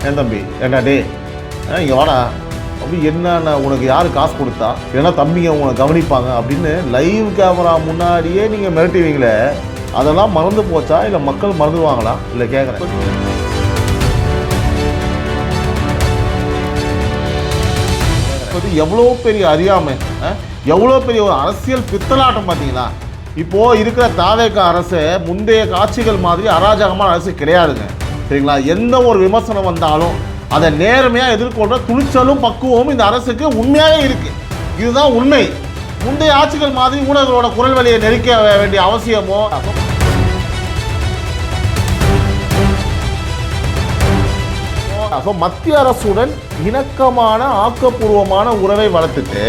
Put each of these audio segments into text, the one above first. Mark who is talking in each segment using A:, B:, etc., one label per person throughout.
A: என் தம்பி ஏண்டா டே இங்கே வாடா அப்படி என்னென்ன உனக்கு யார் காசு கொடுத்தா ஏன்னா தம்பிங்க உங்களை கவனிப்பாங்க அப்படின்னு லைவ் கேமரா முன்னாடியே நீங்கள் மிரட்டுவீங்களே, அதெல்லாம் மறந்து போச்சா இல்லை மக்கள் மறந்துடுவாங்களா? இல்லை கேட்குறேன். எவ்வளோ பெரிய அறியாமை, எவ்வளோ பெரிய ஒரு அரசியல் பித்தலாட்டம் பார்த்தீங்களா? இப்போது இருக்கிற தாவேக அரசு முந்தைய காட்சிகள் மாதிரி அராஜகமான அரசு கிடையாதுங்க, சரிங்களா? எந்த ஒரு விமர்சனம் வந்தாலும் அதை நேர்மையாக எதிர்கொள்கிற துணிச்சலும் பக்குவமும் இந்த அரசுக்கு உண்மையாகவே இருக்குது. இதுதான் உண்மை. முந்தைய ஆட்சிகள் மாதிரி ஊடகங்களோட குரல் வழியை நெருக்க வேண்டிய அவசியமோ மத்திய அரசுடன் இணக்கமான ஆக்கப்பூர்வமான உறவை வளர்த்துட்டு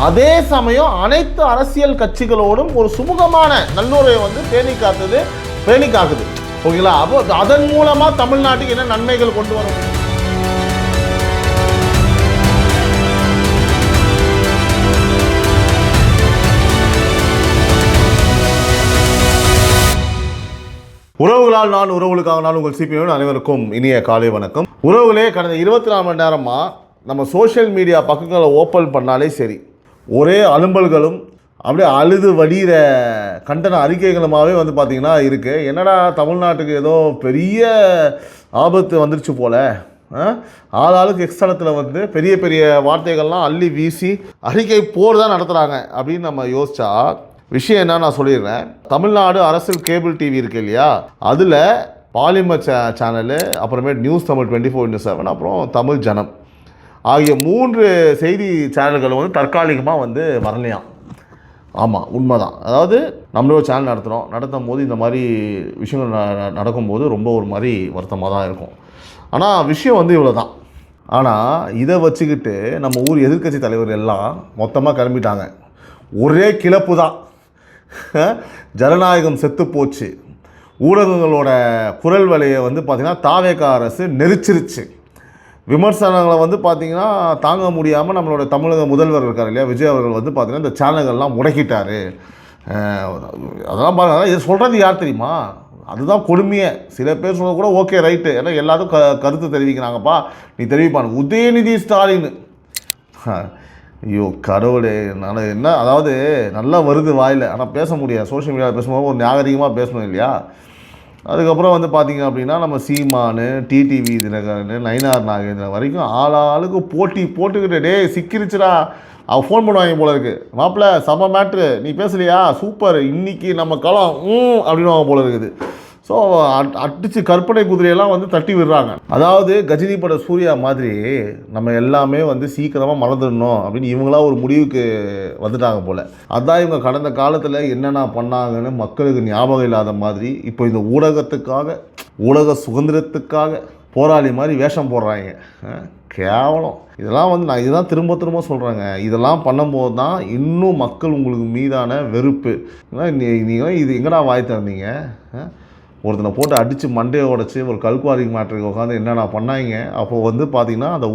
A: அதே சமயம் அனைத்து அரசியல் கட்சிகளோடும் ஒரு சுமூகமான நல்லுறவை பேணி காக்குது. ஓகேங்களா? அப்போ அதன் மூலமா தமிழ்நாட்டுக்கு என்ன நன்மைகள் கொண்டு வரும்? உறவுகளால் நான், உறவுகளுக்காக நான், உங்கள் சிபிஎம் அனைவருக்கும் இனிய காலை வணக்கம். உறவுகளே, கடந்த 24 மணி நேரமாக நம்ம சோஷியல் மீடியா பக்கங்களை ஓப்பன் பண்ணாலே சரி, ஒரே அலும்பல்களும் அப்படியே அழுது வடிகிற கண்டன அறிக்கைகளுமாகவே பார்த்திங்கன்னா இருக்குது. என்னடா தமிழ்நாட்டுக்கு ஏதோ பெரிய ஆபத்து வந்துருச்சு போல், ஆளாளுக்கு எக்ஸ்தலத்தில் பெரிய பெரிய வார்த்தைகள்லாம் அள்ளி வீசி அறிக்கை போர் தான் நடத்துகிறாங்க அப்படின்னு நம்ம யோசிச்சா விஷயம் என்ன நான் சொல்லிடுறேன். தமிழ்நாடு அரசியல் கேபிள் டிவி இருக்குது இல்லையா, அதில் பாலிமர் சேனலு, அப்புறமேட்டு நியூஸ் தமிழ் 24/7, அப்புறம் தமிழ் ஜனம் ஆகிய 3 செய்தி சேனல்கள் தற்காலிகமாக வரலையாம். ஆமாம், உண்மைதான். அதாவது நம்மளோட சேனல் நடத்தும் போது இந்த மாதிரி விஷயங்கள் நடக்கும்போது ரொம்ப ஒரு மாதிரி வருத்தமாக தான் இருக்கும். ஆனால் விஷயம் இவ்வளோ தான். ஆனால் இதை வச்சுக்கிட்டு நம்ம ஊர் எதிர்க்கட்சி தலைவர் எல்லாம் மொத்தமாக கிளம்பிட்டாங்க. ஒரே கிளப்பு தான். ஜனநாயகம் செத்து போச்சு, ஊடகங்களோட குரல் வலையை பார்த்திங்கன்னா தாவேக அரசு நெரிச்சிருச்சு. விமர்சனங்களை பார்த்திங்கன்னா தாங்க முடியாமல் நம்மளோட தமிழக முதல்வர் இருக்கார் இல்லையா, விஜய் அவர்கள் பார்த்திங்கன்னா இந்த சேனல்கள்லாம் முடக்கிட்டார். அதெல்லாம் பாருங்கள். இது சொல்கிறது யார் தெரியுமா? அதுதான் கொடுமையே. சில பேர் சொல்ல கூட ஓகே ரைட்டு, ஏன்னா எல்லாரும் கருத்து தெரிவிக்கிறாங்கப்பா, நீ தெரிவிப்பானு. உதயநிதி ஸ்டாலின், ஐயோ கடவுளே, நான் என்ன, அதாவது நல்லா வருது வாயில், ஆனால் பேச முடியாது. சோஷியல் மீடியாவில் பேசும்போது ஒரு நாகரிகமாக பேசணும் இல்லையா? அதுக்கப்புறம் பார்த்திங்க அப்படின்னா நம்ம சீமானு, டிடிவி தினகரன், நயினார் நாகேந்திரன் வரைக்கும் ஆளாளுக்கு போட்டி போட்டுக்கிட்டு டே சிக்கிருச்சுடா, அவள் ஃபோன் பண்ணுவாங்க போல இருக்குது, மாப்பிள்ள செம மேட்ரு, நீ பேசலையா, சூப்பர், இன்றைக்கி நம்ம களம் அப்படின்னு போல இருக்குது. ஸோ அடித்து கற்பனை குதிரையெல்லாம் தட்டி விடுறாங்க. அதாவது கஜினி பட சூர்யா மாதிரி நம்ம எல்லாமே சீக்கிரமாக மறந்துடணும் அப்படின்னு இவங்களா ஒரு முடிவுக்கு வந்துட்டாங்க போல். அதான் இவங்க கடந்த காலத்தில் என்னென்ன பண்ணாங்கன்னு மக்களுக்கு ஞாபகம் இல்லாத மாதிரி இப்போ இந்த ஊடக சுதந்திரத்துக்காக போராளி மாதிரி வேஷம் போடுறாங்க. கேவலம். இதெல்லாம் நான் இதுதான் திரும்ப திரும்ப சொல்கிறேங்க. இதெல்லாம் பண்ணும்போது தான் இன்னும் மக்கள் உங்களுக்கு மீதான வெறுப்பு. நீங்கள் இது எங்கடா வாய் திறந்தீங்க? ஒருத்தனை போட்டு அடித்து மண்டையை உடச்சி ஒரு கல்குவாரிங் மேட்ருக்கு உட்காந்து என்னென்ன பண்ணாங்க. அப்போது பார்த்திங்கன்னா அந்த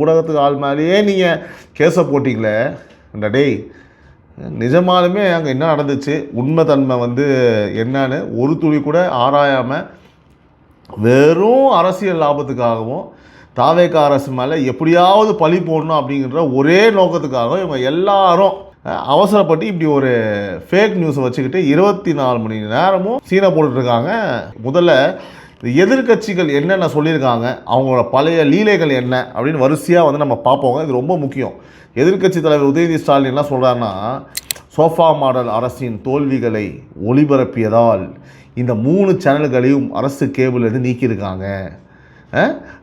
A: ஊடகத்துக்கு ஆள் மேலேயே நீங்கள் கேஸை போட்டிங்களே. இந்த டேய், நிஜமாலுமே அங்கே என்ன நடந்துச்சு, உண்மை தன்மை என்னன்னு ஒரு துளி கூட ஆராயாமல் வெறும் அரசியல் லாபத்துக்காகவும் தாவேக அரசு மேலே எப்படியாவது பழி போடணும் அப்படிங்கிற ஒரே நோக்கத்துக்காகவும் இவங்க எல்லாரும் அவசரப்பட்டு இப்படி ஒரு ஃபேக் நியூஸை வச்சுக்கிட்டு 24 மணி நேரமும் சீனை போட்டுட்ருக்காங்க. முதல்ல எதிர்கட்சிகள் என்னென்ன சொல்லியிருக்காங்க, அவங்களோட பழைய லீலைகள் என்ன அப்படின்னு வரிசையாக நம்ம பார்ப்போங்க. இது ரொம்ப முக்கியம். எதிர்கட்சி தலைவர் உதயநிதி ஸ்டாலின் என்ன சொல்கிறாருன்னா, சோஃபா மாடல் அரசின் தோல்விகளை ஒளிபரப்பியதால் இந்த 3 சேனல்களையும் அரசு கேபிள்லேருந்து நீக்கியிருக்காங்க.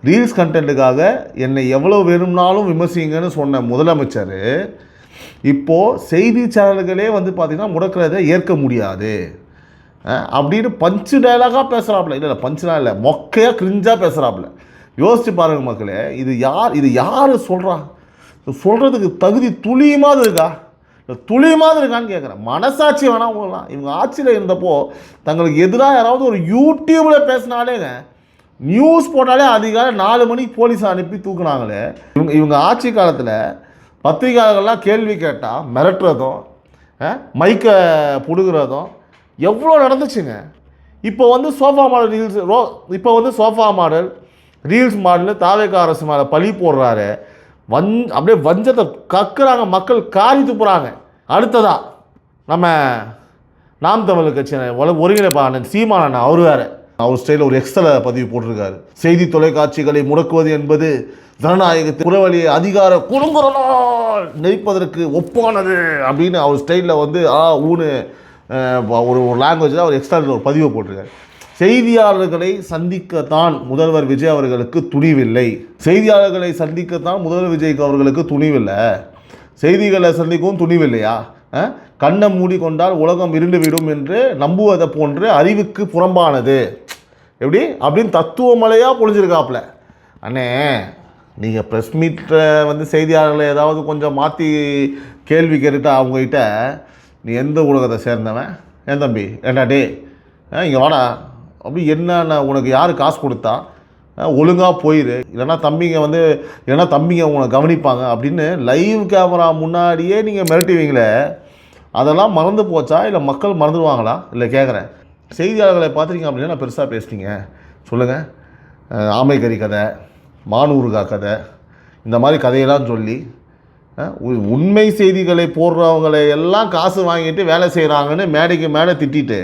A: ரீல்ஸ் கண்டென்ட்டுக்காக என்னை எவ்வளோ வேணும்னாலும் விமர்சிங்கன்னு சொன்ன முதலமைச்சர் இப்போது செய்தி சேனல்களே பார்த்திங்கன்னா முடக்கிறத ஏற்க முடியாது அப்படின்னு பஞ்சு டைலாகாக பேசுகிறாப்புல. இல்லை பஞ்சுலாம் இல்லை, மொக்கையாக கிரிஞ்சாக பேசுகிறாப்புல. யோசித்து பாருங்கள் மக்களே, இது யார் சொல்கிறா? சொல்கிறதுக்கு தகுதி துளியுமாவது இருக்கான்னு கேட்குறேன். மனசாட்சி வேணாம் உங்களாம். இவங்க ஆட்சியில் இருந்தப்போ தங்களுக்கு எதிராக யாராவது ஒரு யூடியூப்பில் பேசினாலேங்க, நியூஸ் போட்டாலே அதிகாலை 4 மணிக்கு போலீஸை அனுப்பி தூக்குனாங்களே. இவங்க ஆட்சி காலத்தில் பத்திரிகையாளர்கள்லாம் கேள்வி கேட்டால் மிரட்டுறதும் மைக்கை பிடுங்குறதும் எவ்வளோ நடந்துச்சுங்க. இப்போ சோஃபா மாடல் ரீல்ஸ், இப்போ சோஃபா மாடல் ரீல்ஸ் மாடலில் தாவேக அரசு மேலே பழி போடுறாரு. அப்படியே வஞ்சத்தை கக்குறாங்க, மக்கள் காரி துப்புறாங்க. அடுத்ததா நம்ம நாம் தமிழ் கட்சி ஒருங்கிணைப்பாளர் சீமானண்ணா, அவர் வேறு அவர் ஸ்டைலில் ஒரு எக்ஸ்ட்ரா பதிவு போட்டிருக்காரு. செய்தி தொலைக்காட்சிகளை முடக்குவது என்பது ஜனநாயகத்தின் புறவழியை அதிகார குறுங்குறனால் நெறிப்பதற்கு ஒப்பானது அப்படின்னு அவர் ஸ்டைலில் வந்து ஊனு ஒரு லாங்குவேஜில் அவர் எக்ஸ்ட்ரா ஒரு பதிவை போட்டிருக்காரு. செய்தியாளர்களை சந்திக்கத்தான் முதல்வர் விஜய் அவர்களுக்கு துணிவில்லை. செய்தியாளர்களை சந்திக்கத்தான் முதல்வர் விஜய் அவர்களுக்கு துணிவில்லை. செய்திகளை சந்திக்கவும் துணிவில்லையா? கண்ணை மூடிக்கொண்டால் உலகம் இருண்டுவிடும் என்று நம்புவதை போன்று அறிவுக்கு புறம்பானது எப்படி அப்படின்னு தத்துவமலையாக பொழிஞ்சிருக்காப்புல. அண்ணே, நீங்கள் ப்ரெஸ் மீட்டில் வந்து செய்தியாளர்களை ஏதாவது கொஞ்சம் மாற்றி கேள்வி கேட்டுட்டா அவங்ககிட்ட நீ எந்த ஊடகத்தை சேர்ந்தவன், ஏன் தம்பி ஏண்டா டே இங்கே வாடா அப்படி என்னென்ன உனக்கு யார் காசு கொடுத்தா, ஒழுங்காக போயிரு, இல்லைனா தம்பிங்க உங்களை கவனிப்பாங்க அப்படின்னு லைவ் கேமரா முன்னாடியே நீங்கள் மிரட்டுவீங்களே, அதெல்லாம் மறந்து போச்சா இல்லை மக்கள் மறந்துடுவாங்களா? இல்லை கேட்குறேன். செய்தியாளர்களை பார்த்துருக்கீங்க அப்படின்னா நான் பெருசாக பேசிட்டீங்க சொல்லுங்கள். ஆமைக்கறி கதை, மானூறுகா கதை, இந்த மாதிரி கதையெல்லாம் சொல்லி உண்மை செய்திகளை போடுறவங்களை எல்லாம் காசு வாங்கிட்டு வேலை செய்கிறாங்கன்னு மேடைக்கு மேடை திட்டிட்டு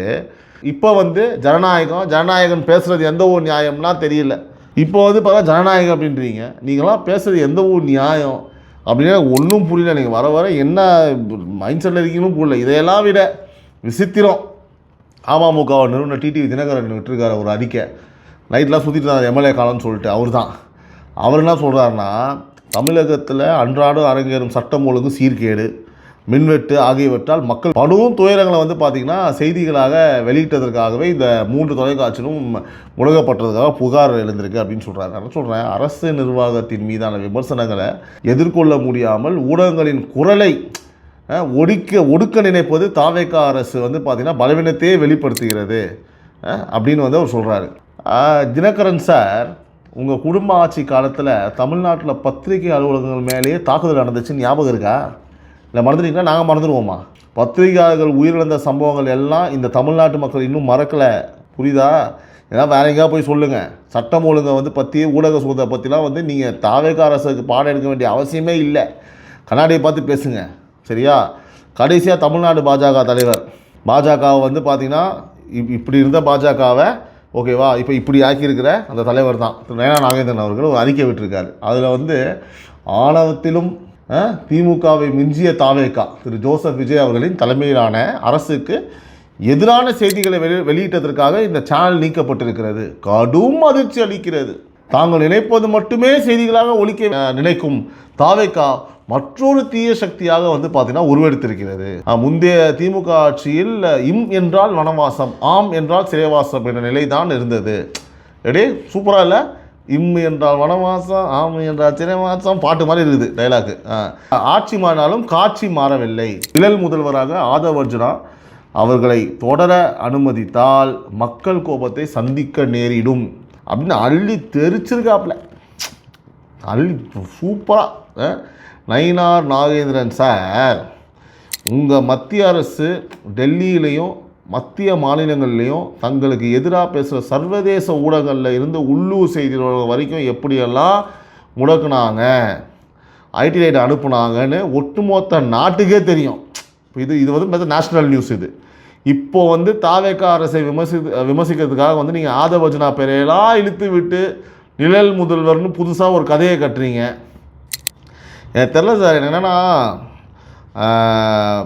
A: இப்போ வந்து ஜனநாயகம் பேசுகிறது எந்த ஒரு நியாயம்னா தெரியல. இப்போ வந்து பார்த்தா ஜனநாயகம் அப்படின்றீங்க, நீங்களாம் பேசுகிறது எந்த ஒரு நியாயம் அப்படின்னா ஒன்றும் புரியல. நீங்கள் வர என்ன மைண்ட் செட்டில் இருக்கீங்கன்னு புரியல. இதையெல்லாம் விட விசித்திரம், அமமுகவை நிறுவன டிடிவி தினகரன் விட்டுருக்காரு ஒரு அறிக்கை. நைட்லாம் சுற்றிட்டு இருந்தார் எம்எல்ஏ காலம்னு சொல்லிட்டு. அவர் என்ன சொல்கிறாருன்னா, தமிழகத்தில் அன்றாடம் அரங்கேறும் சட்டம் ஒழுங்கு சீர்கேடு, மின்வெட்டு ஆகியவற்றால் மக்கள் படும் துயரங்களை வந்து பார்த்திங்கன்னா செய்திகளாக வெளியிட்டதற்காகவே இந்த 3 தொலைக்காட்சியும் முடக்கப்பட்டதுக்காக புகார் எழுந்திருக்கு அப்படின்னு சொல்கிறாரு. நான் சொல்கிறேன், அரசு நிர்வாகத்தின் மீதான விமர்சனங்களை எதிர்கொள்ள முடியாமல் ஊடகங்களின் குரலை ஒடுக்க நினைப்பது தாவேக அரசு வந்து பார்த்திங்கன்னா பலவீனத்தையே வெளிப்படுத்துகிறது அப்படின்னு வந்து அவர் சொல்கிறாரு. தினகரன் சார், உங்கள் குடும்ப ஆட்சி காலத்தில் தமிழ்நாட்டில் பத்திரிகை அலுவலகங்கள் மேலேயே தாக்குதல் நடந்துச்சுன்னு ஞாபகம் இருக்கா? இல்லை மறந்துட்டீங்கன்னா நாங்கள் மறந்துடுவோமா? பத்திரிகையாளர்கள் உயிரிழந்த சம்பவங்கள் எல்லாம் இந்த தமிழ்நாட்டு மக்கள் இன்னும் மறக்கலை, புரியுதா? ஏன்னா வேற எங்கேயா போய் சொல்லுங்கள். சட்டம் ஒழுங்கை வந்து பற்றி, ஊடக சுதந்திரத்தை பற்றிலாம் வந்து நீங்கள் தாவேக அரசுக்கு பாடம் எடுக்க வேண்டிய அவசியமே இல்லை. கண்ணாடியை பார்த்து பேசுங்க, சரியா? கடைசியாக தமிழ்நாடு பாஜக தலைவர், பாஜகவை வந்து பார்த்திங்கன்னா இப்படி இருந்த பாஜகவை ஓகேவா இப்போ இப்படி ஆக்கியிருக்கிற அந்த தலைவர் தான் நயனா நாகேந்திரன் அவர்கள் ஒரு அறிக்கை விட்டுருக்காரு. அதில் வந்து ஆணவத்திலும் திமுகவை மிஞ்சிய தாவேகா திரு ஜோசப் விஜய் அவர்களின் தலைமையிலான அரசுக்கு எதிரான செய்திகளை வெளியிட்டதற்காக இந்த சேனல் நீக்கப்பட்டிருக்கிறது. கடும் அதிர்ச்சி அளிக்கிறது. தாங்கள் நினைப்பது மட்டுமே செய்திகளாக ஒலிக்க நினைக்கும் தாவேகா மற்றொரு தீய சக்தியாக வந்து பார்த்தீங்கன்னா உருவெடுத்திருக்கிறது. முந்தைய திமுக ஆட்சியில் இம் என்றால் வனவாசம், ஆம் என்றால் சிறைவாசம் என்ற நிலை தான் இருந்தது. எடே சூப்பராக இல்லை? இம் என்றால் வனவாசம், ஆம் என்றால் சிறைவாசம், பாட்டு மாதிரி இருக்குது டைலாக்கு. ஆட்சி மாறினாலும் காட்சி மாறவில்லை. இளல் முதல்வராக ஆதவ் அர்ஜுனா அவர்களை தொடர அனுமதித்தால் மக்கள் கோபத்தை சந்திக்க நேரிடும் அப்படின்னு அள்ளி தெரிச்சிருக்காப்புல. அள்ளி சூப்பராக. நயினார் நாகேந்திரன் சார், உங்கள் மத்திய அரசு டெல்லியிலையும் மத்திய மாநிலங்கள்லேயும் தங்களுக்கு எதிராக பேசுகிற சர்வதேச ஊடகங்களில் இருந்து உள்ளூர் செய்திகள் வரைக்கும் எப்படியெல்லாம் முடக்குனாங்க, ஐடி ரைட் அனுப்புனாங்கன்னு ஒட்டுமொத்த நாட்டுக்கே தெரியும். இது வந்து நேஷ்னல் நியூஸ். இது இப்போது வந்து தாவேக அரசை விமர்சிக்கிறதுக்காக வந்து நீங்கள் ஆதவ் அர்ஜுனா பேரையெல்லாம் இழுத்து விட்டு நிழல் முதல்வர்னு புதுசாக ஒரு கதையை கட்டுறீங்க. எனக்கு தெரில சார், என்னென்னா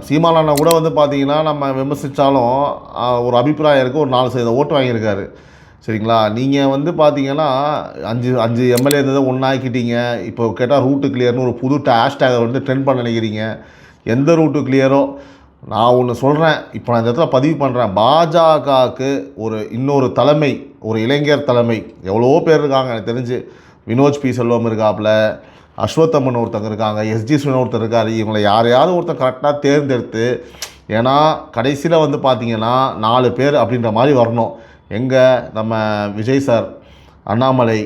A: சீமானண்ணா கூட வந்து பார்த்தீங்கன்னா நம்ம விமர்சித்தாலும் ஒரு அபிப்பிராயம் இருக்குது, ஒரு 4% ஓட்டு வாங்கியிருக்காரு, சரிங்களா? நீங்கள் வந்து பார்த்தீங்கன்னா 5 எம்எல்ஏ இருந்ததை ஒன்றாக்கிட்டீங்க. இப்போ கேட்டால் ரூட்டு கிளியர்னு ஒரு புது ஹேஷ்டேகை வந்து ட்ரெண்ட் பண்ண நினைக்கிறீங்க. எந்த ரூட்டு கிளியரோ நான் ஒன்று சொல்கிறேன், இப்போ நான் இந்த இடத்துல பதிவு பண்ணுறேன். பாஜகவுக்கு இன்னொரு தலைமை, ஒரு இளைஞர் தலைமை, எவ்வளோ பேர் இருக்காங்க எனக்கு தெரிஞ்சு. வினோஜ் பி செல்வம் இருக்காப்புல, அஸ்வத்தம்மன் ஒருத்தங்க இருக்காங்க, எஸ்ஜி சுனன் ஒருத்தர் இருக்கார். இவங்களை யாரையாவது ஒருத்தர் கரெக்டாக தேர்ந்தெடுத்து, ஏன்னா கடைசியில் வந்து பார்த்திங்கன்னா 4 பேர் அப்படின்ற மாதிரி வரணும். எங்கே நம்ம விஜய் சார், அண்ணாமலை,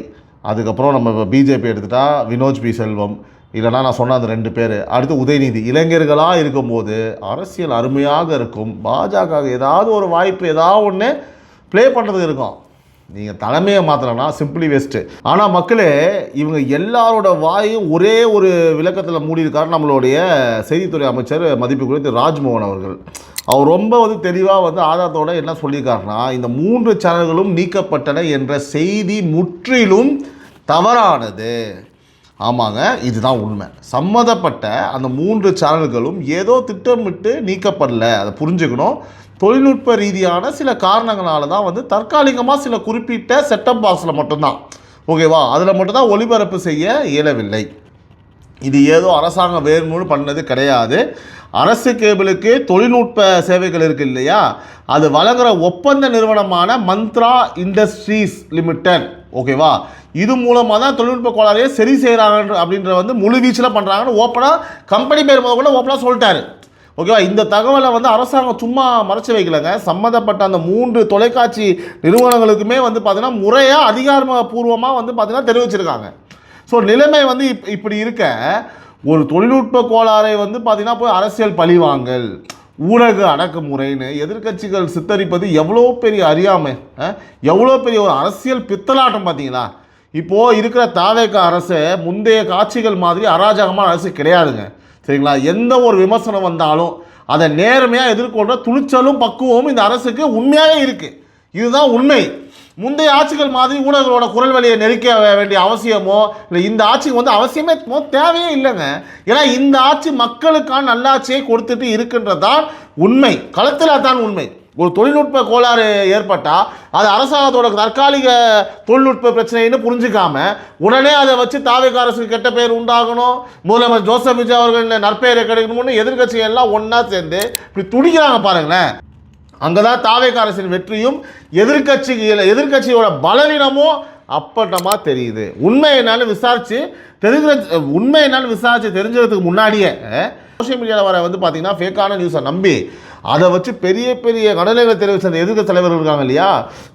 A: அதுக்கப்புறம் நம்ம பிஜேபி எடுத்துட்டா வினோஜ் பி செல்வம், இல்லைனா நான் சொன்ன அந்த 2 பேர், அடுத்து உதயநிதி. இளைஞர்களாக இருக்கும்போது அரசியல் அருமையாக இருக்கும். பாஜக ஏதாவது ஒரு வாய்ப்பு ஏதாவது ஒன்று ப்ளே பண்ணுறதுக்கு இருக்கும். நீங்கள் தலைமையை மாற்றலைன்னா சிம்பிளி வேஸ்ட்டு. ஆனால் மக்களே, இவங்க எல்லாரோட வாயும் ஒரே ஒரு விளக்கத்தில் மூடியிருக்காரு நம்மளுடைய செய்தித்துறை அமைச்சர் மதிப்புக்குரிய திரு ராஜ்மோகன் அவர்கள். அவர் ரொம்ப தெளிவாக ஆதாரத்தோடு என்ன சொல்லியிருக்காருன்னா, இந்த 3 சேனல்களும் நீக்கப்பட்டன என்ற செய்தி முற்றிலும் தவறானது. ஆமாங்க, இதுதான் உண்மை. சம்மந்தப்பட்ட அந்த 3 சேனல்களும் ஏதோ திட்டமிட்டு நீக்கப்படல, அதை புரிஞ்சுக்கணும். தொழில்நுட்ப ரீதியான சில காரணங்களால தான் தற்காலிகமாக சில குறிப்பிட்ட செட்டப் பாக்ஸில் மட்டும்தான், ஓகேவா, அதில் மட்டும்தான் ஒளிபரப்பு செய்ய இயலவில்லை. இது ஏதோ அரசாங்கம் வேணும்னு பண்ணது கிடையாது. அரசு கேபிளுக்கு தொழில்நுட்ப சேவைகள் இருக்குது இல்லையா, அது வழங்குகிற ஒப்பந்த நிறுவனமான மந்த்ரா இண்டஸ்ட்ரீஸ் லிமிடெட், ஓகேவா, இது மூலமாக தான் தொழில்நுட்ப கோளாறையே சரி செய்கிறாங்க அப்படின்ற முழு வீச்சில் பண்ணுறாங்கன்னு ஓப்பனாக கம்பெனி பேர் கூட ஓப்பனாக சொல்லிட்டாரு, ஓகேவா. இந்த தகவலை அரசாங்கம் சும்மா மறைச்சி வைக்கலைங்க. சம்மந்தப்பட்ட அந்த 3 தொலைக்காட்சி நிறுவனங்களுக்குமே பார்த்தீங்கன்னா முறையாக அதிகாரப்பூர்வமாக பார்த்தீங்கன்னா தெரிவிச்சிருக்காங்க. ஸோ நிலைமை இப்படி இருக்க, ஒரு தொழில்நுட்ப கோளாறை பார்த்தீங்கன்னா போய் அரசியல் பழிவாங்கல், ஊடக அடக்குமுறைன்னு எதிர்கட்சிகள் சித்தரிப்பது எவ்வளோ பெரிய அறியாமை, எவ்வளோ பெரிய ஒரு அரசியல் பித்தலாட்டம் பார்த்தீங்களா. இப்போது இருக்கிற தாவேக அரசு முந்தைய காட்சிகள் மாதிரி அராஜகமான அரசு கிடையாதுங்க, சரிங்களா. எந்த ஒரு விமர்சனம் வந்தாலும் அதை நேர்மையாக எதிர்கொள்கிற துணிச்சலும் பக்குவமும் இந்த அரசுக்கு உண்மையாகவே இருக்குது. இதுதான் உண்மை. முந்தைய ஆட்சிகள் மாதிரி ஊடகங்களோட குரல் வழியை நெருக்க வேண்டிய அவசியமோ இல்லை இந்த ஆட்சிக்கு அவசியமே தேவையே இல்லைங்க. ஏன்னா இந்த ஆட்சி மக்களுக்கான நல்லாட்சியை கொடுத்துட்டு இருக்கின்றதான் உண்மை, களத்தில் தான் உண்மை. ஒரு தொழில்நுட்ப கோளாறு ஏற்பட்டால் அது அரசாங்கத்தோட தற்காலிக தொழில்நுட்ப பிரச்சனைன்னு புரிஞ்சிக்காம உடனே அதை வச்சு தாவேக அரசுக்கு கெட்ட பேர் உண்டாகணும், முதலமைச்சர் ஜோசப் விஜய் அவர்கள் நற்பெயரை கிடைக்கணும்னு எதிர்கட்சிகள் எல்லாம் ஒன்றா சேர்ந்து இப்படி துடிக்கிறாங்க பாருங்களேன். அங்கே தான் தாவேக அரசின் வெற்றியும் எதிர்கட்சியோட பலவீனமும் அப்பட்டமாக தெரியுது. உண்மை என்னன்னு விசாரித்து தெரிஞ்சதுக்கு முன்னாடியே சோஷியல் மீடியாவில் வர பார்த்தீங்கன்னா ஃபேக்கான நியூஸை நம்பி அதை வச்சு பெரிய பெரிய கடலைகளை தெரிவித்த அந்த எதிர்க்கட்சி தலைவர்கள் இருக்காங்க இல்லையா.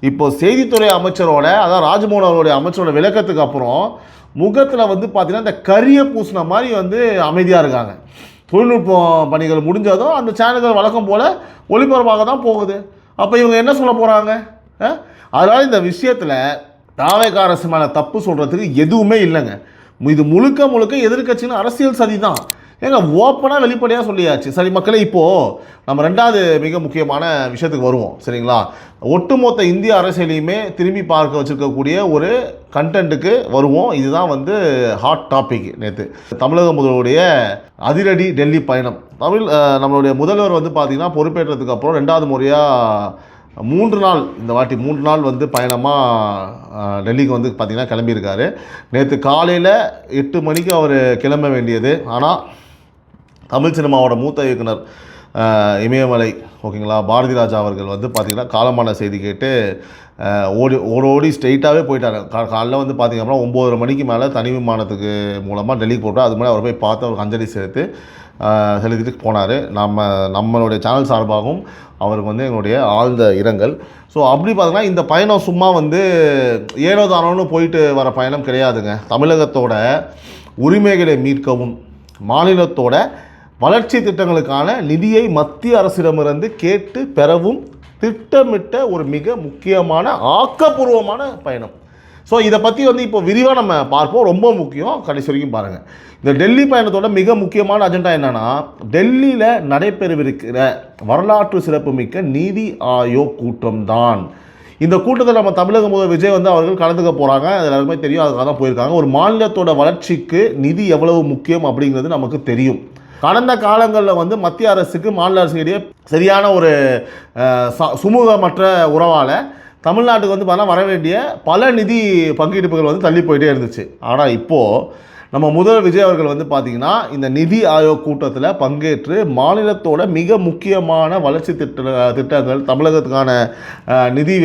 A: இப்போ செய்தித்துறை அமைச்சரோட, அதாவது ராஜ்மோகன் அவருடைய அமைச்சரோட விளக்கத்துக்கு அப்புறம் முகத்தில் பார்த்தீங்கன்னா இந்த கரிய பூசின மாதிரி அமைதியாக இருக்காங்க. தொழில்நுட்பம் பணிகள் முடிஞ்சதும் அந்த சேனல்கள் வழக்கம் போல் ஒளிபரப்பாக தான் போகுது. அப்போ இவங்க என்ன சொல்ல போகிறாங்க? அதனால் இந்த விஷயத்தில் தாவேக அரசு மேலே தப்பு சொல்கிறதுக்கு எதுவுமே இல்லைங்க. இது முழுக்க எதிர்கட்சின்னு அரசியல் சதி தான். ஏங்க ஓப்பனாக வெளிப்படையாக சொல்லியாச்சு. சரி மக்களே, இப்போது நம்ம 2வது மிக முக்கியமான விஷயத்துக்கு வருவோம், சரிங்களா. ஒட்டுமொத்த இந்திய அரசியலையுமே திரும்பி பார்க்க வச்சுருக்கக்கூடிய ஒரு கண்டென்ட்டுக்கு வருவோம். இதுதான் ஹாட் டாபிக். நேற்று தமிழக முதல்வருடைய அதிரடி டெல்லி பயணம். நம்மளுடைய முதல்வர் பார்த்திங்கன்னா பொறுப்பேற்றதுக்கு அப்புறம் 2வது முறையாக 3 நாள், இந்த வாட்டி 3 நாள் பயணமாக டெல்லிக்கு பார்த்திங்கன்னா கிளம்பியிருக்காரு. நேற்று காலையில் 8 மணிக்கு அவர் கிளம்ப வேண்டியது. ஆனால் தமிழ் சினிமாவோட மூத்த இயக்குனர் இமயமலை, ஓகேங்களா, பாரதி ராஜா அவர்கள் பார்த்திங்கன்னா காலமான செய்தி கேட்டு ஓடி ஸ்ட்ரெயிட்டாகவே போயிட்டாங்க. காலைல பார்த்திங்க அப்படின்னா 9:30 மணிக்கு மேலே தனி விமானத்துக்கு மூலமாக டெல்லிக்கு போட்டால் அது மாதிரி அவர் போய் பார்த்து அவருக்கு அஞ்சலி செலுத்திட்டு போனார். நம்மளுடைய சேனல் சார்பாகவும் அவருக்கு எங்களுடைய ஆழ்ந்த இரங்கல். ஸோ அப்படி பார்த்தீங்கன்னா இந்த பயணம் சும்மா ஏனோ தானோன்னு போயிட்டு வர பயணம் கிடையாதுங்க. தமிழகத்தோட உரிமைகளை மீட்கவும் மாநிலத்தோட வளர்ச்சி திட்டங்களுக்கான நிதியை மத்திய அரசிடமிருந்து கேட்டு பெறவும் திட்டமிட்ட ஒரு மிக முக்கியமான ஆக்கப்பூர்வமான பயணம். ஸோ இதை பற்றி இப்போ விரிவாக நம்ம பார்ப்போம். ரொம்ப முக்கியம், கடைசி வரைக்கும் பாருங்கள். இந்த டெல்லி பயணத்தோட மிக முக்கியமான அஜெண்டா என்னென்னா, டெல்லியில் நடைபெறவிருக்கிற வரலாற்று சிறப்புமிக்க நீதி ஆயோக் கூட்டம் தான். இந்த கூட்டத்தில் நம்ம தமிழக முதல்வர் விஜய் அவர்கள் கலந்துக்க போகிறாங்க. அது எல்லாருக்குமே தெரியும், அதுக்காக தான் போயிருக்காங்க. ஒரு மாநிலத்தோட வளர்ச்சிக்கு நிதி எவ்வளவு முக்கியம் அப்படிங்கிறது நமக்கு தெரியும். கடந்த காலங்களில் மத்திய அரசுக்கு மாநில அரசுக்கு இடையே சரியான ஒரு சுமூகமற்ற உறவால் தமிழ்நாட்டுக்கு பார்த்தீங்கன்னா வர வேண்டிய பல நிதி பங்கீடுப்புகள் தள்ளி போயிட்டே இருந்துச்சு. ஆனால் இப்போது நம்ம முதல்வர் விஜய் அவர்கள் பார்த்திங்கன்னா இந்த நிதி ஆயோக் கூட்டத்தில் பங்கேற்று மாநிலத்தோட மிக முக்கியமான வளர்ச்சி திட்டங்கள், தமிழகத்துக்கான நிதி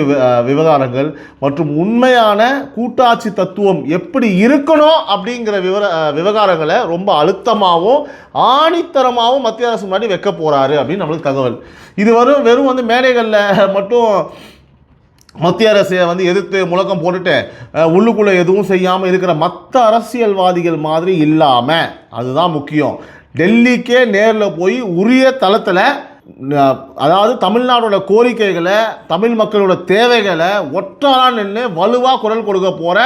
A: விவகாரங்கள் மற்றும் உண்மையான கூட்டாட்சி தத்துவம் எப்படி இருக்கணும் அப்படிங்கிற விவகாரங்களை ரொம்ப அழுத்தமாகவும் ஆணித்தரமாகவும் மத்திய அரசு முன்னாடி வைக்க போகிறாரு அப்படின்னு நம்மளுக்கு தகவல். இது வெறும் மேடைகளில் மட்டும் மத்திய அரசை எதிர்த்து முழக்கம் போட்டுட்டு உள்ளுக்குள்ளே எதுவும் செய்யாமல் இருக்கிற மற்ற அரசியல்வாதிகள் மாதிரி இல்லாமல், அதுதான் முக்கியம், டெல்லிக்கே நேரில் போய் உரிய தளத்தில் அதாவது தமிழ்நாடோட கோரிக்கைகளை, தமிழ் மக்களோட தேவைகளை ஒற்றாளாக நின்று வலுவாக குரல் கொடுக்க போகிற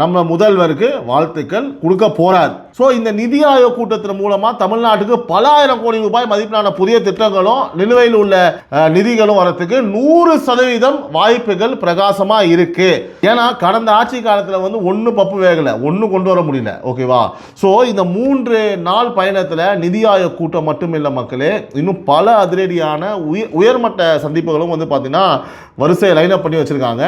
A: நம்ம முதல்வருக்கு வாழ்த்துக்கள் கொடுக்க போறார். ஸோ இந்த நிதி ஆயோக் கூட்டத்தின் மூலமாக தமிழ்நாட்டுக்கு பல ஆயிரம் கோடி ரூபாய் மதிப்பிலான புதிய திட்டங்களும் நிலுவையில் உள்ள நிதிகளும் வரத்துக்கு 100% வாய்ப்புகள் பிரகாசமாக இருக்கு. ஏன்னா கடந்த ஆட்சி காலத்தில் வந்து ஒன்று பப்பு வேகலை, ஒன்று கொண்டு வர முடியல. ஓகேவா? ஸோ இந்த 3 நாள் பயணத்தில் நிதி ஆயோக் கூட்டம் மட்டும் இல்லை மக்களே, இன்னும் பல அதிரடியான உயர்மட்ட சந்திப்புகளும் வந்து பார்த்தீங்கன்னா வரிசையை லைனப் பண்ணி வச்சுருக்காங்க.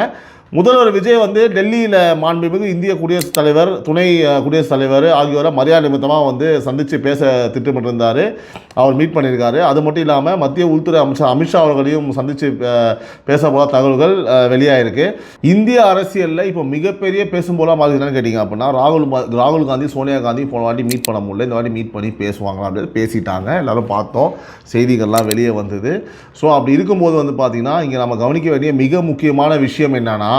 A: முதல்வர் விஜய் வந்து டெல்லியில் மாண்புமிகு இந்திய குடியரசுத் தலைவர், துணை குடியரசுத் தலைவர் ஆகியோரை மரியாதை நிமித்தமாக வந்து சந்தித்து பேச திட்டமிட்டிருந்தார். அவர் மீட் பண்ணியிருக்காரு. அது மட்டும் இல்லாமல் மத்திய உள்துறை அமைச்சர் அமித்ஷா அவர்களையும் சந்தித்து பேச போல தகவல்கள் வெளியாகிருக்கு. இந்திய அரசியலில் இப்போ மிகப்பெரிய பேசும் போல மாதிரி என்னன்னு கேட்டிங்க அப்படின்னா, ராகுல் காந்தி சோனியா காந்தி போன வாட்டி மீட் பண்ண முடியல, இந்த வாட்டி மீட் பண்ணி பேசுவாங்களா அப்படின்னு பேசிட்டாங்க. எல்லோரும் பார்த்தோம், செய்திகள்லாம் வெளியே வந்தது. ஸோ அப்படி இருக்கும்போது வந்து பார்த்திங்கன்னா இங்கே நம்ம கவனிக்க வேண்டிய மிக முக்கியமான விஷயம் என்னென்னா,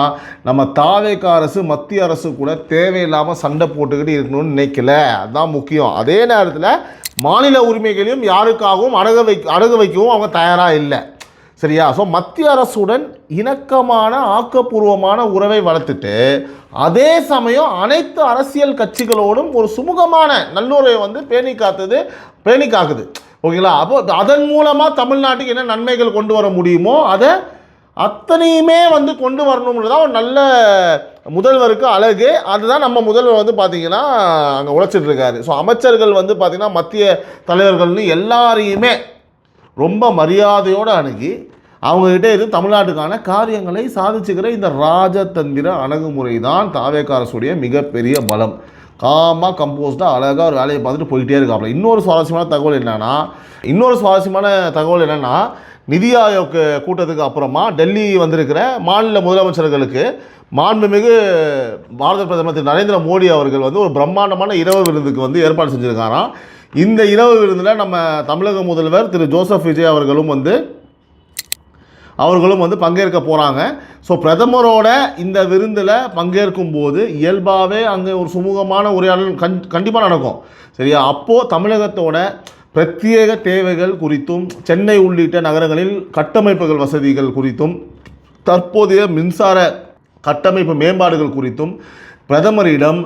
A: நம்ம தாவேக அரசு மத்திய அரசு கூட தேவையில்லாமல் சண்டை போட்டுக்கிட்டு இருக்கணும்னு நினைக்கல. அதுதான் முக்கியம். அதே நேரத்தில் மாநில உரிமைகளையும் யாருக்காகவும் அடகு வைக்கவும் அவங்க தயாராக இல்லை. சரியா? ஸோ மத்திய அரசுடன் இணக்கமான ஆக்கப்பூர்வமான உறவை வளர்த்துட்டு அதே சமயம் அனைத்து அரசியல் கட்சிகளோடும் ஒரு சுமூகமான நல்லுறவை வந்து பேணி காக்குது. ஓகேங்களா? அப்போ அதன் மூலமாக தமிழ்நாட்டுக்கு என்ன நன்மைகள் கொண்டு வர முடியுமோ அதை அத்தனையுமே வந்து கொண்டு வரணும்ன்றதான் ஒரு நல்ல முதல்வருக்கு அழகு. அதுதான் நம்ம முதல்வர் வந்து பார்த்திங்கன்னா அங்கே உழைச்சிட்டு இருக்காரு. ஸோ அமைச்சர்கள் வந்து பார்த்திங்கன்னா மத்திய தலைவர்கள்னு எல்லாரையுமே ரொம்ப மரியாதையோடு அணுகி அவங்ககிட்ட இருந்து தமிழ்நாட்டுக்கான காரியங்களை சாதிச்சுக்கிற இந்த ராஜதந்திர அணுகுமுறை தான் தாவேக அரசுடைய மிகப்பெரிய பலம். காமாக கம்போஸ்டாக அழகாக ஒரு வேலையை பார்த்துட்டு போயிட்டே இருக்காப்புல. இன்னொரு சுவாரஸ்யமான தகவல் என்னென்னா நிதி ஆயோக் கூட்டத்துக்கு அப்புறமா டெல்லி வந்திருக்கிற மாநில முதலமைச்சர்களுக்கு மாண்புமிகு பாரத பிரதமர் திரு நரேந்திர மோடி அவர்கள் வந்து ஒரு பிரம்மாண்டமான இரவு விருந்துக்கு வந்து ஏற்பாடு செஞ்சுருக்காராம். இந்த இரவு விருந்தில் நம்ம தமிழக முதல்வர் திரு ஜோசப் விஜய் அவர்களும் வந்து பங்கேற்க போகிறாங்க. ஸோ பிரதமரோட இந்த விருந்தில் பங்கேற்கும் போது இயல்பாகவே அங்கே ஒரு சுமூகமான உரையாடல் கண்டிப்பாக நடக்கும். சரியா? அப்போது தமிழகத்தோட பிரத்யேக தேவைகள் குறித்தும் சென்னை உள்ளிட்ட நகரங்களில் கட்டமைப்புகள் வசதிகள் குறித்தும் தற்போதைய மின்சார கட்டமைப்பு மேம்பாடுகள் குறித்தும் பிரதமரிடம்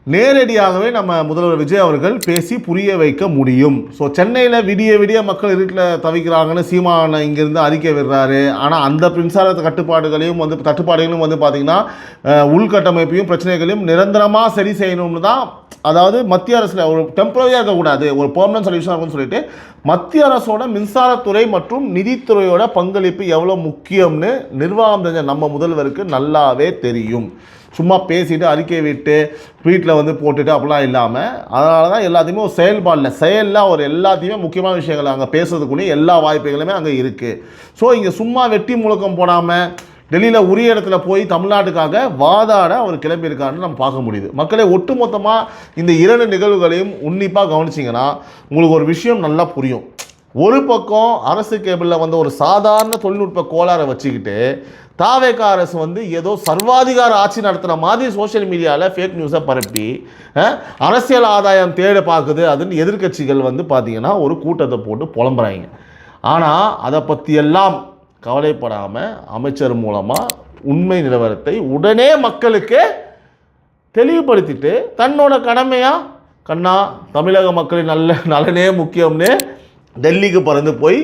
A: நேரடியாகவே நம்ம முதல்வர் விஜய் அவர்கள் பேசி புரிய வைக்க முடியும். ஸோ சென்னையில் விடிய மக்கள் இருட்டில் தவிக்கிறாங்கன்னு சீமானை இங்கேருந்து அறிக்கை விடுறாரு. ஆனால் அந்த மின்சார தட்டுப்பாடுகளையும் வந்து பார்த்திங்கன்னா உள்கட்டமைப்பையும் பிரச்சனைகளையும் நிரந்தரமாக சரி செய்யணும்னு தான், அதாவது மத்திய அரசில் ஒரு டெம்பரரியாக இருக்கக்கூடாது, ஒரு பெர்மனன்ட் சொல்யூஷன் இருக்குன்னு சொல்லிட்டு மத்திய அரசோட மின்சாரத்துறை மற்றும் நிதித்துறையோட பங்களிப்பு எவ்வளோ முக்கியம்னு நிர்வாகம் தெரிஞ்ச நம்ம முதல்வருக்கு நல்லாவே தெரியும். சும்மா பேசிட்டு அறிக்கை விட்டு ட்வீட்டில் வந்து போட்டுட்டு அப்படிலாம் இல்லாமல், அதனால தான் எல்லாத்தையுமே ஒரு செயலில் ஒரு எல்லாத்தையுமே முக்கியமான விஷயங்கள் அங்கே பேசுறதுக்குள்ளே எல்லா வாய்ப்புகளுமே அங்கே இருக்குது. ஸோ இங்கே சும்மா வெட்டி முழக்கம் போடாமல் டெல்லியில் உரிய இடத்துல போய் தமிழ்நாட்டுக்காக வாதாட அவர் கிளம்பியிருக்காருன்னு நம்ம பார்க்க முடியுது. மக்களே, ஒட்டுமொத்தமாக இந்த 2 நிகழ்வுகளையும் உன்னிப்பாக கவனிச்சிங்கன்னா உங்களுக்கு ஒரு விஷயம் நல்லா புரியும். ஒரு பக்கம் அரசு கேபிளில் வந்து ஒரு சாதாரண தொழில்நுட்ப கோளாறை வச்சுக்கிட்டு தாவேக அரசு வந்து ஏதோ சர்வாதிகார ஆட்சி நடத்துகிற மாதிரி சோஷியல் மீடியாவில் ஃபேக் நியூஸை பரப்பி அரசியல் ஆதாயம் தேட பார்க்குது. அதுன்னு எதிர்கட்சிகள் வந்து பார்த்திங்கன்னா ஒரு கூட்டத்தை போட்டு புலம்புறாங்க. ஆனால் அதை பற்றியெல்லாம் கவலைப்படாமல் அமைச்சர் மூலமாக உண்மை நிலவரத்தை உடனே மக்களுக்கு தெளிவுபடுத்திட்டு தன்னோட கடமையாக கண்ணா தமிழக மக்களின் நலனே முக்கியம்னு டெல்லிக்கு பறந்து போய்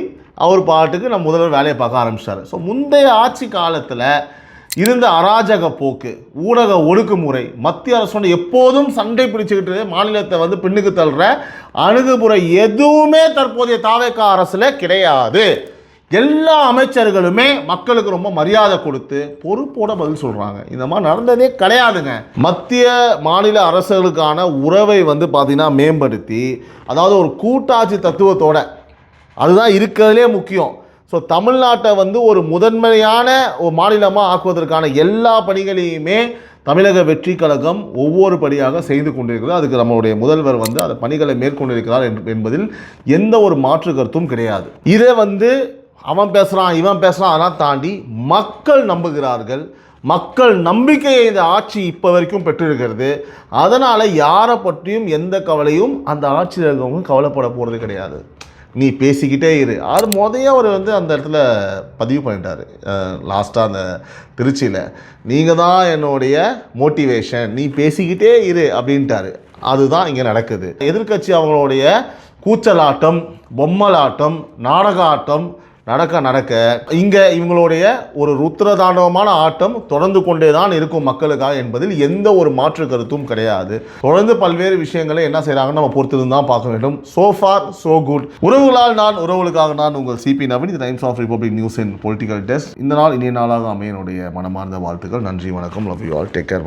A: அவர் பாட்டுக்கு நம்ம முதல்வர் வேலையை பார்க்க ஆரம்பிச்சார். ஸோ முந்தைய ஆட்சி காலத்தில் இருந்த அராஜக போக்கு, ஊடக ஒடுக்குமுறை, மத்திய அரசோட எப்போதும் சண்டை பிடிச்சிக்கிட்டு மாநிலத்தை வந்து பின்னுக்கு தள்ளுற அணுகுமுறை எதுவுமே தற்போதைய தாவேக அரசில் கிடையாது. எல்லா அமைச்சர்களுமே மக்களுக்கு ரொம்ப மரியாதை கொடுத்து பொறுப்போட பதில் சொல்கிறாங்க. இந்த மாதிரி நடந்ததே கிடையாதுங்க. மத்திய மாநில அரசுகளுக்கான உறவை வந்து பார்த்திங்கன்னா மேம்படுத்தி, அதாவது ஒரு கூட்டாட்சி தத்துவத்தோட, அதுதான் இருக்கிறதுலே முக்கியம். ஸோ தமிழ்நாட்டை வந்து ஒரு முதன்மையான ஒரு மாநிலமாக ஆக்குவதற்கான எல்லா பணிகளையுமே தமிழக வெற்றி கழகம் ஒவ்வொரு படியாக செய்து கொண்டிருக்கிறது. அதுக்கு நம்மளுடைய முதல்வர் வந்து அந்த பணிகளை மேற்கொண்டிருக்கிறார் என்பதில் எந்த ஒரு மாற்று கருத்தும் கிடையாது. இதை வந்து அவன் பேசுகிறான் இவன் பேசுகிறான் அதெல்லாம் தாண்டி மக்கள் நம்புகிறார்கள். மக்கள் நம்பிக்கையை இந்த ஆட்சி இப்போ வரைக்கும் பெற்றிருக்கிறது. அதனால் யாரை பற்றியும் எந்த கவலையும் அந்த ஆட்சியில் இருக்கவங்க கவலைப்பட போகிறது கிடையாது. நீ பேசிக்கிட்டே இரு. அது அவர் வந்து அந்த இடத்துல பதிவு பண்ணிட்டார் லாஸ்ட்டாக அந்த திருச்சியில். நீங்கள் தான் என்னுடைய மோட்டிவேஷன், நீ பேசிக்கிட்டே இரு அப்படின்ட்டாரு. அதுதான் இங்கே நடக்குது. எதிர்க்கட்சி அவங்களுடைய கூச்சலாட்டம், பொம்மலாட்டம், நாடக ஆட்டம் நடக்க இங்கே இவங்களுடைய ஒரு ருத்ரதாண்டவமான ஆட்டம் தொடர்ந்து கொண்டே தான் இருக்கும் மக்களுக்காக என்பதில் எந்த ஒரு மாற்று கருத்தும் கிடையாது. தொடர்ந்து பல்வேறு விஷயங்களை என்ன செய்கிறாங்கன்னு நம்ம பொறுத்திருந்து தான் பார்க்க வேண்டும். So far so good. உறவுகளால் நான், உறவுகளுக்காக நான், உங்கள் சிபி நவீன். இது Times of Republic News in political desk. இந்த நாள் இனிய நாளாக அமையனுடைய மனமார்ந்த வாழ்த்துக்கள். நன்றி, வணக்கம். Love you all. Take care.